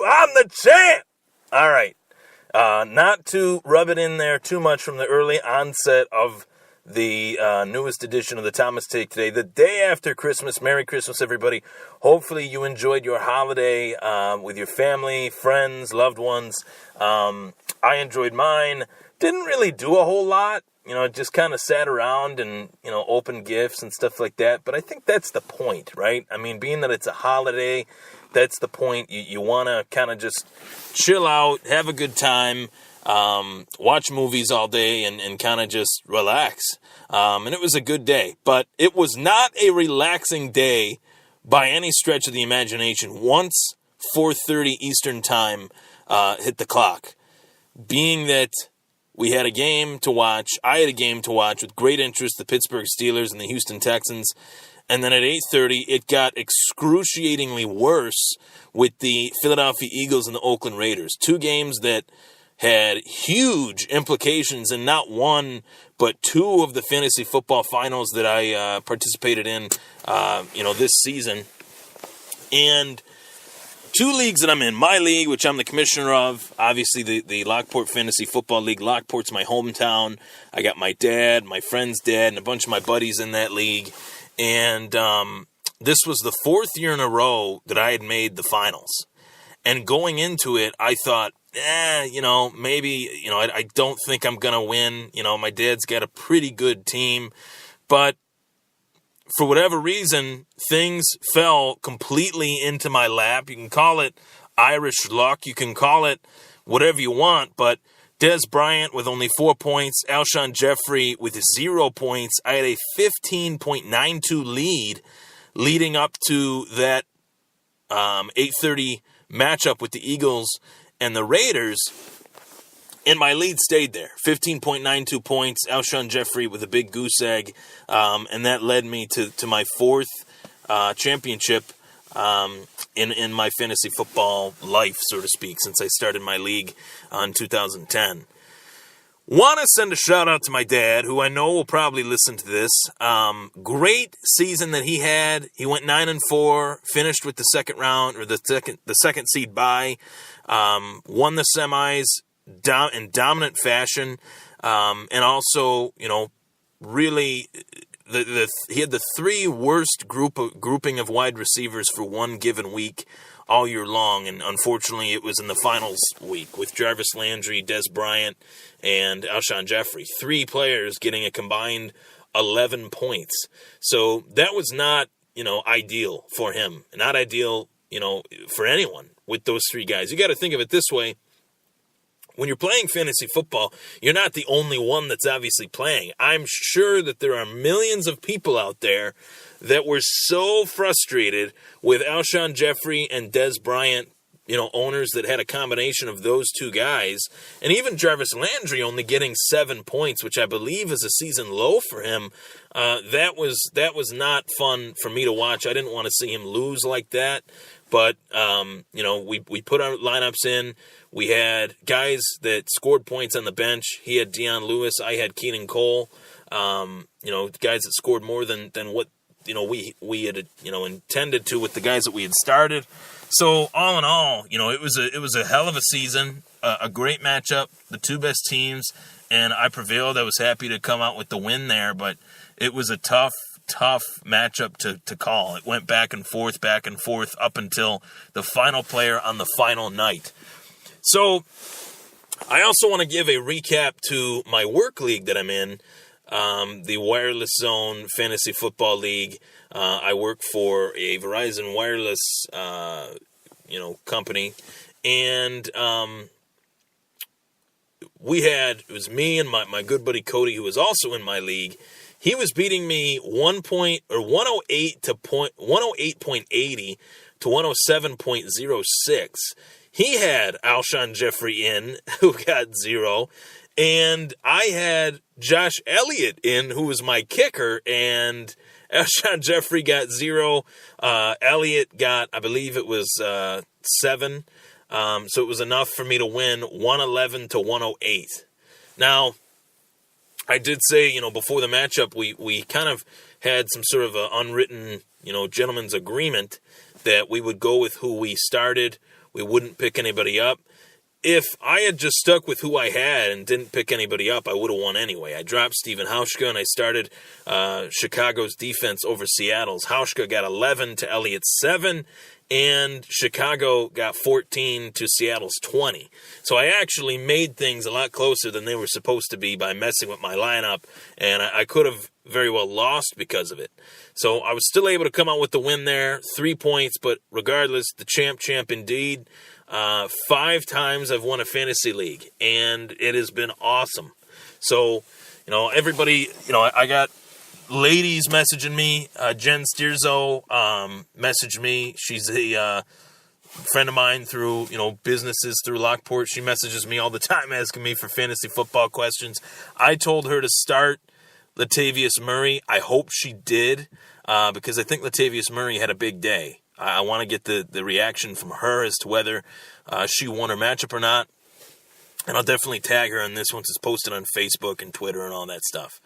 I'm the champ. All right. Not to rub it in there too much from the early onset of the newest edition of the Thomas Take today, the day after Christmas. Merry Christmas, everybody. Hopefully you enjoyed your holiday with your family, friends, loved ones. I enjoyed mine. Didn't really do a whole lot. Just kind of sat around and, opened gifts and stuff like that. But I think that's the point, right? I mean, being that it's a holiday, that's the point. You want to kind of just chill out, have a good time, watch movies all day, and kind of just relax. And it was a good day. But it was not a relaxing day by any stretch of the imagination once 4:30 Eastern Time hit the clock. Being that we had a game to watch. I had a game to watch with great interest, the Pittsburgh Steelers and the Houston Texans. And then at 8:30, it got excruciatingly worse with the Philadelphia Eagles and the Oakland Raiders. Two games that had huge implications in not one, but two of the fantasy football finals that I participated in, this season. And two leagues that I'm in. My league, which I'm the commissioner of, obviously the Lockport Fantasy Football League. Lockport's my hometown. I got my dad, my friend's dad, and a bunch of my buddies in that league. And this was the fourth year in a row that I had made the finals. And going into it, I thought, maybe, I don't think I'm going to win. My dad's got a pretty good team. But for whatever reason, things fell completely into my lap. You can call it Irish luck. You can call it whatever you want. But Des Bryant with only 4 points. Alshon Jeffrey with 0 points. I had a 15.92 lead leading up to that 8:30 matchup with the Eagles and the Raiders. And my lead stayed there, 15.92 points, Alshon Jeffrey with a big goose egg, and that led me to my fourth championship in my fantasy football life, so to speak, since I started my league in 2010. Want to send a shout-out to my dad, who I know will probably listen to this. Great season that he had. He went 9-4, finished with the second round, or the second seed bye, won the semis, in dominant fashion, and also, really, he had the three worst grouping of wide receivers for one given week all year long, and unfortunately, it was in the finals week with Jarvis Landry, Des Bryant, and Alshon Jeffrey. Three players getting a combined 11 points. So that was not, ideal for him, not ideal, for anyone with those three guys. You got to think of it this way. When you're playing fantasy football, you're not the only one that's obviously playing. I'm sure that there are millions of people out there that were so frustrated with Alshon Jeffrey and Des Bryant, owners that had a combination of those two guys, and even Jarvis Landry only getting 7 points, which I believe is a season low for him. That was not fun for me to watch. I didn't want to see him lose like that. But, we put our lineups in. We had guys that scored points on the bench. He had Deion Lewis. I had Keenan Cole. Guys that scored more than what, we had, intended to with the guys that we had started. So all in all, it was a hell of a season, a great matchup, the two best teams, and I prevailed. I was happy to come out with the win there, but it was a tough matchup to call. It went back and forth up until the final player on the final night. So I also want to give a recap to my work league that I'm in, the Wireless Zone Fantasy Football League. I work for a Verizon Wireless, company, and it was me and my good buddy Cody, who was also in my league. He was beating me 108.80 to 107.06. He had Alshon Jeffrey in, who got 0, and I had Josh Elliott in, who was my kicker, and Alshon Jeffrey got 0. Elliott got, I believe it was 7. So it was enough for me to win 111 to 108. Now, I did say, before the matchup, we kind of had some sort of an unwritten, gentleman's agreement that we would go with who we started. we wouldn't pick anybody up. If I had just stuck with who I had and didn't pick anybody up, I would have won anyway. I dropped Steven Hauschka, and I started Chicago's defense over Seattle's. Hauschka got 11 to Elliott's 7, and Chicago got 14 to Seattle's 20. So I actually made things a lot closer than they were supposed to be by messing with my lineup, and I could have very well lost because of it. So I was still able to come out with the win there, 3 points, but regardless, the champ indeed. 5 times I've won a fantasy league, and it has been awesome. So, everybody, I got ladies messaging me. Jen Stierzo messaged me. She's a friend of mine through, businesses through Lockport. She messages me all the time asking me for fantasy football questions. I told her to start Latavius Murray. I hope she did, because I think Latavius Murray had a big day. I want to get the reaction from her as to whether she won her matchup or not. And I'll definitely tag her on this once it's posted on Facebook and Twitter and all that stuff.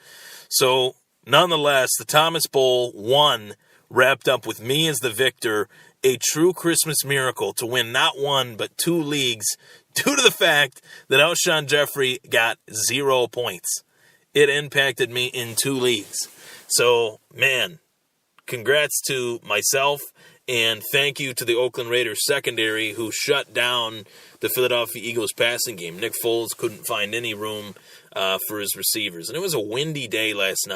So, nonetheless, the Thomas Bowl 1 wrapped up with me as the victor, a true Christmas miracle to win not 1 but 2 leagues due to the fact that Alshon Jeffrey got 0 points. It impacted me in 2 leagues. So, man, congrats to myself. And thank you to the Oakland Raiders secondary who shut down the Philadelphia Eagles passing game. Nick Foles couldn't find any room for his receivers. And it was a windy night last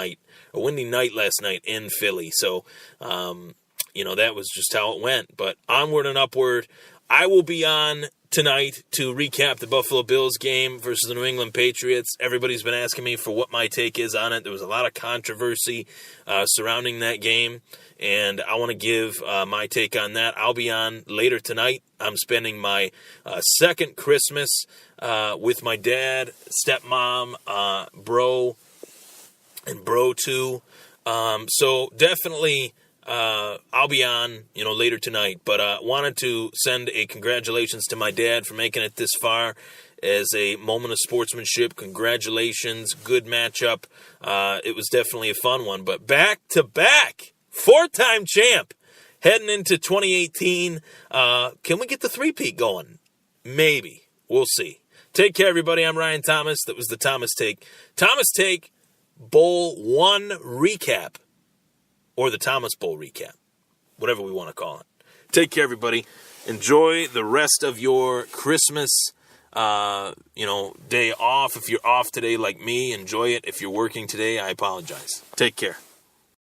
night in Philly. So, that was just how it went. But onward and upward. I will be on tonight to recap the Buffalo Bills game versus the New England Patriots. Everybody's been asking me for what my take is on it. There was a lot of controversy surrounding that game, and I want to give my take on that. I'll be on later tonight. I'm spending my second Christmas with my dad, stepmom, bro, and bro too. So definitely I'll be on, later tonight, but wanted to send a congratulations to my dad for making it this far as a moment of sportsmanship. Congratulations. Good matchup. It was definitely a fun one, but back to back, 4-time champ heading into 2018. Can we get the 3-peat going? Maybe. We'll see. Take care, everybody. I'm Ryan Thomas. That was the Thomas Take. Thomas Take Bowl 1 recap. Or the Thomas Bowl recap, whatever we want to call it. Take care, everybody. Enjoy the rest of your Christmas, day off. If you're off today like me, enjoy it. If you're working today, I apologize. Take care.